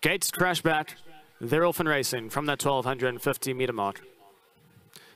Gates crash back. They're off and racing from that 1250 meter mark.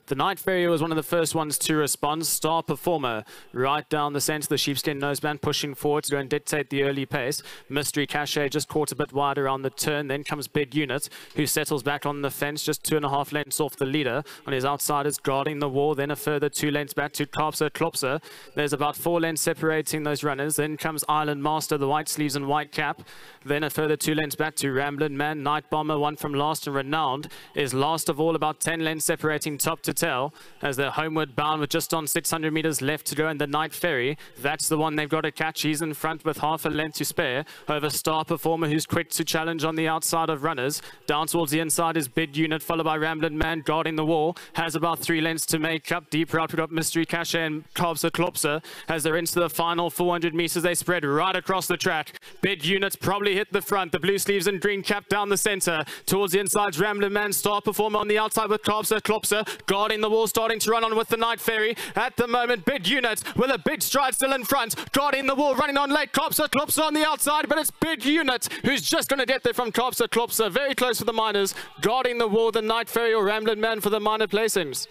The Night Ferry was one of the first ones to respond. Star Performer right down the centre, the sheepskin noseband pushing forward to go and dictate the early pace. Mystery Cache just caught a bit wide around the turn. Then comes Big Unit, who settles back on the fence, just 2.5 lengths off the leader. On his outsiders guarding the wall, then a further 2 lengths back to Klopser Klopser. There's about 4 lengths separating those runners. Then comes Island Master, the white sleeves and white cap. Then a further 2 lengths back to Ramblin' Man. Night Bomber, one from last and Renowned, is last of all, about 10 lengths separating top to tail as they're homeward bound with just on 600 meters left to go in the Night Ferry. That's the one they've got to catch. He's in front with half a length to spare over Star Performer, who's quick to challenge on the outside of runners. Down towards the inside is Big Unit, followed by Ramblin' Man guarding the wall. Has about 3 lengths to make up. Deep route, we've got Mystery Cache and Klopser Klopser as they're into the final 400 meters. They spread right across the track. Big Unit's probably hit the front. The blue sleeves and green cap down the center. Towards the inside, Ramblin' Man, Star Performer on the outside with Klopser Klopser guarding the wall, starting to run on with the Night Ferry. At the moment, Big Unit with a big stride still in front, guarding the wall, running on late. Klopser Klopser on the outside, but it's Big Unit who's just going to get there from Klopser Klopser. Very close for the minors, guarding the wall, the Night Ferry or Ramblin' Man for the minor placings.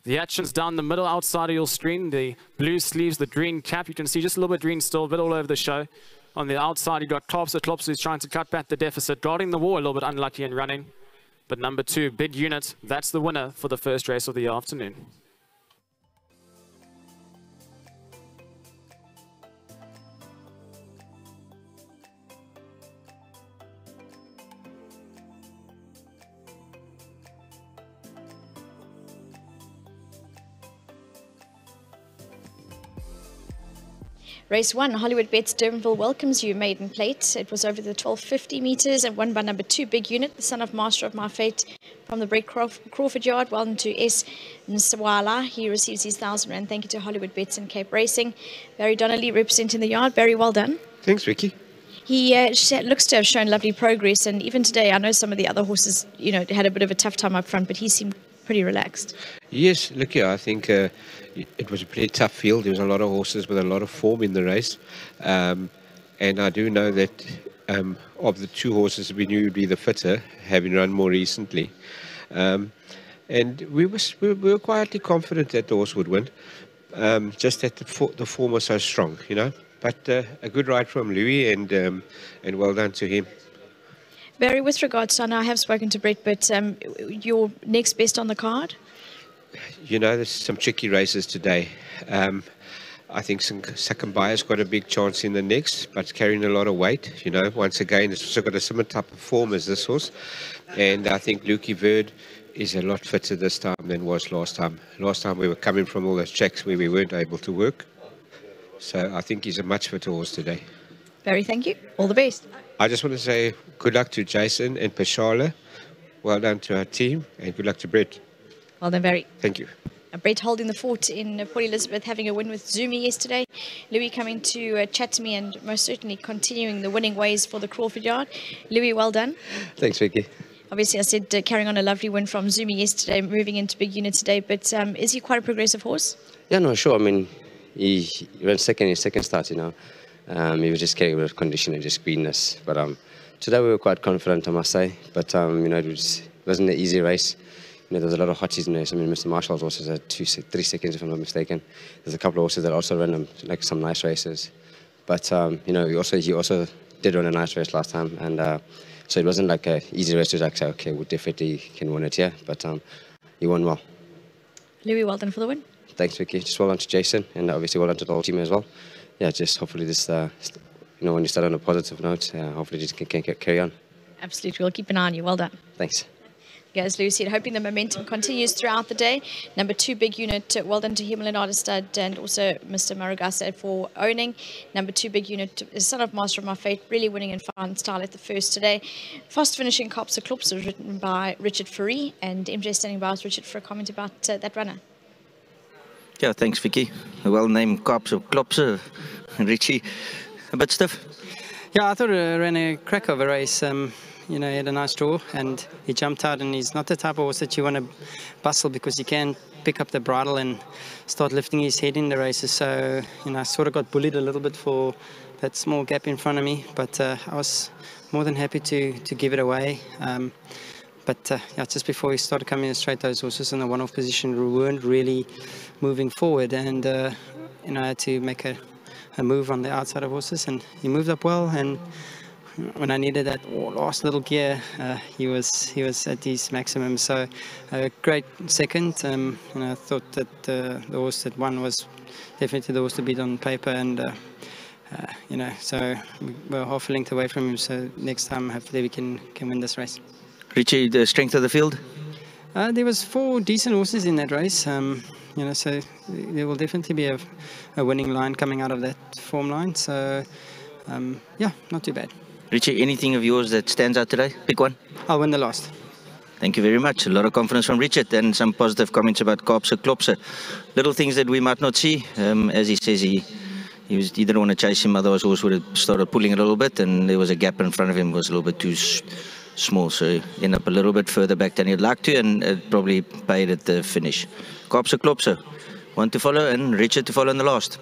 The action's down the middle outside of your screen. The blue sleeves, the green cap. You can see just a little bit green still, a bit all over the show. On the outside, you've got Klopser Klopser who's trying to cut back the deficit, guarding the wall, a little bit unlucky in running. But number 2, Big Unit, that's the winner for the first race of the afternoon. Race 1, Hollywood Bets Durbanville welcomes you, maiden plate. It was over the 1250 meters and won by number 2, Big Unit, the son of Master of My Fate from the Brett Crawford Yard. Well done to S. Nsawala. He receives his 1,000 rand. Thank you to Hollywood Bets and Cape Racing. Barry Donnelly representing the yard. Barry, well done. Thanks, Vicky. He looks to have shown lovely progress, and even today, I know some of the other horses, had a bit of a tough time up front, but he seemed pretty relaxed. Yes, look here, I think it was a pretty tough field. There was a lot of horses with a lot of form in the race. And I do know that of the 2 horses we knew would be the fitter, having run more recently. And we were quietly confident that the horse would win, just that the form was so strong, But a good ride from Louis, and well done to him. Barry, with regards to, I know I have spoken to Brett, but your next best on the card? There's some tricky races today. I think Sakambaya's got a big chance in the next, but it's carrying a lot of weight. Once again, it's also got a similar type of form as this horse. And I think Lukey Verd is a lot fitter this time than was last time. Last time we were coming from all those tracks where we weren't able to work. So I think he's a much fitter horse today. Barry, thank you. All the best. I just want to say good luck to Jason and Peshala. Well done to our team, and good luck to Brett. Well done, Barry. Thank you. Brett holding the fort in Port Elizabeth, having a win with Zumi yesterday. Louis coming to chat to me and most certainly continuing the winning ways for the Crawford Yard. Louis, well done. Thanks, Vicky. Obviously, I said carrying on a lovely win from Zumi yesterday, moving into Big Unit today, but is he quite a progressive horse? Yeah, no, sure. I mean, he ran second in his second start, He was just carrying a bit of condition and just greenness. But today we were quite confident, I must say. But, it wasn't an easy race. There was a lot of hotties in there. I mean, Mr. Marshall's horses had 3 seconds, if I'm not mistaken. There's a couple of horses that also ran some nice races. But, he also did run a nice race last time. And so it wasn't like an easy race to say, okay, we definitely can win it here. But he won well. Louis, well done for the win. Thanks, Vicky. Just well done to Jason, and obviously well done to the whole team as well. Yeah, just hopefully this, when you start on a positive note, hopefully just can carry on. Absolutely. We'll keep an eye on you. Well done. Thanks. As Lou said, hoping the momentum continues throughout the day. Number 2, Big Unit, well done to him, Leonardo Stud, and also Mr. Marugasa for owning. Number 2, Big Unit, is son of Master of My Fate, really winning in fine style at the first today. Fast finishing Klopser Klopser was written by Richard Fourie, and MJ standing by with Richard for a comment about that runner. Yeah, thanks, Vicky. A well-named Klopser, Richie, a bit stiff. Yeah, I thought it ran a crack of a race. he had a nice draw and he jumped out, and he's not the type of horse that you want to bustle, because he can pick up the bridle and start lifting his head in the races. So, I sort of got bullied a little bit for that small gap in front of me, but I was more than happy to give it away. But just before he started coming in straight, those horses in the one-off position weren't really moving forward, and I had to make a move on the outside of horses, and he moved up well. And when I needed that last little gear, he was at his maximum. So a great second. And I thought that the horse that won was definitely the horse to beat on paper, and so we're half a length away from him. So next time, hopefully, we can win this race. Richie, the strength of the field? There was 4 decent horses in that race. So there will definitely be a winning line coming out of that form line. So, not too bad. Richie, anything of yours that stands out today? Pick one. I'll win the last. Thank you very much. A lot of confidence from Richard, and some positive comments about Kaapse Klopse. Little things that we might not see. As he says, he didn't want to chase him, otherwise horse would have started pulling it a little bit, and there was a gap in front of him, was a little bit too small, so he ended up a little bit further back than he'd like to, and it probably paid at the finish. Kaapse Klopse, one to follow, and Richard to follow in the last.